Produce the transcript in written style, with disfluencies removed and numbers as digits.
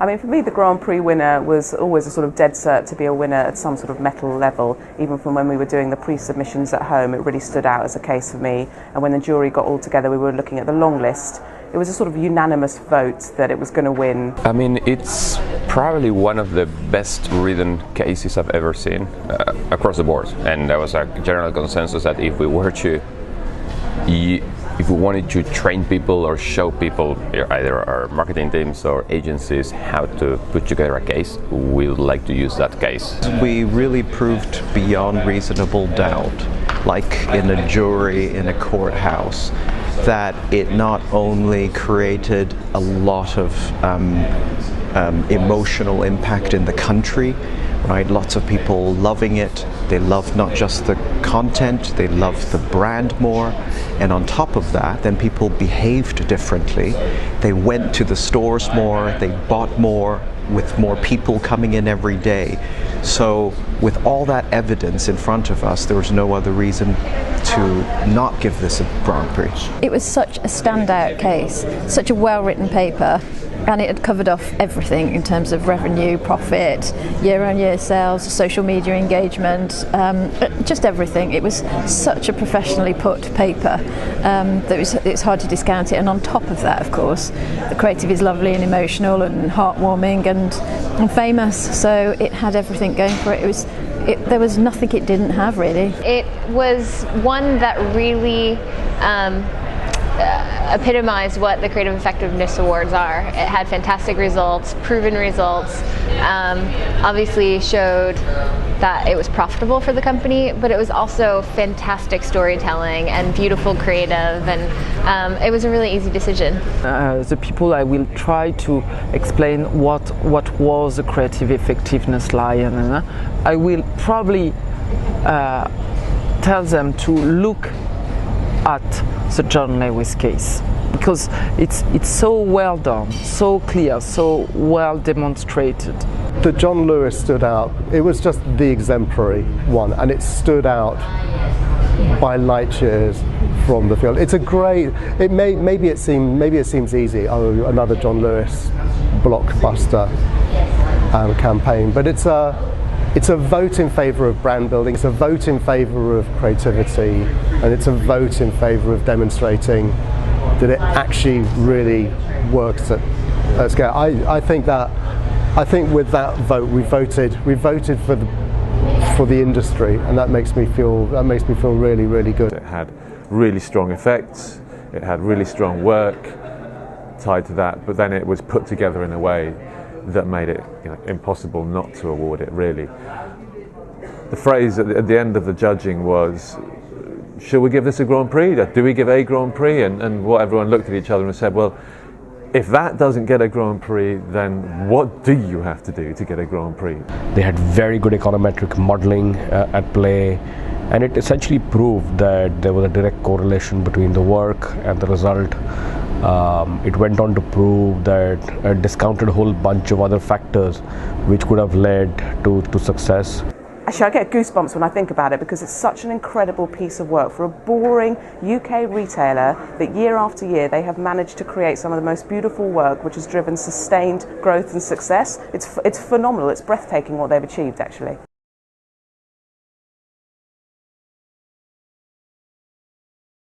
I mean, for me, the Grand Prix winner was always a sort of dead cert to be a winner at some sort of medal level. Even from when we were doing the pre-submissions at home, it really stood out as a case for me. And when the jury got all together, we were looking at the long list. It was a sort of unanimous vote that it was going to win. I mean, it's probably one of the best written cases I've ever seen across the board. And there was a general consensus that if we wanted to train people or show people, either our marketing teams or agencies, how to put together a case, we would like to use that case. We really proved beyond reasonable doubt, like in a jury in a courthouse, that it not only created a lot of emotional impact in the country, right? Lots of people loving it. They love not just the content, they love the brand more. And on top of that, then people behaved differently. They went to the stores more, they bought more, with more people coming in every day. So with all that evidence in front of us, there was no other reason to not give this a Grand Prix. It was such a standout case, such a well-written paper, and it had covered off everything in terms of revenue, profit, year-on-year sales, social media engagement, just everything. It was such a professionally put paper that it's hard to discount it. And on top of that, of course, the creative is lovely and emotional and heartwarming and famous. So it had everything going for it. There was nothing it didn't have, really. It was one that really epitomized what the Creative Effectiveness Awards are. It had fantastic results, proven results, obviously showed that it was profitable for the company, but it was also fantastic storytelling and beautiful creative, and it was a really easy decision. The people, I will try to explain what was the Creative Effectiveness Lion. I will probably tell them to look at the John Lewis case, because it's so well done, so clear, so well demonstrated. The John Lewis stood out. It was just the exemplary one, and it stood out by light years from the field. It's a great. Maybe it seems easy. Oh, another John Lewis blockbuster campaign, but it's a vote in favour of brand building, it's a vote in favour of creativity, and it's a vote in favour of demonstrating that it actually really works at scale. I think with that vote we voted for the industry, and that makes me feel really, really good. It had really strong effects, it had really strong work tied to that, but then it was put together in a way that made it impossible not to award it, really. The phrase at the end of the judging was, should we give this a Grand Prix? Do we give a Grand Prix? And what everyone looked at each other and said, well, if that doesn't get a Grand Prix, then what do you have to do to get a Grand Prix? They had very good econometric modeling at play, and it essentially proved that there was a direct correlation between the work and the result. It went on to prove that it discounted a whole bunch of other factors which could have led to success. Actually, I get goosebumps when I think about it, because it's such an incredible piece of work for a boring UK retailer that year after year they have managed to create some of the most beautiful work which has driven sustained growth and success. It's phenomenal. It's breathtaking what they've achieved, actually.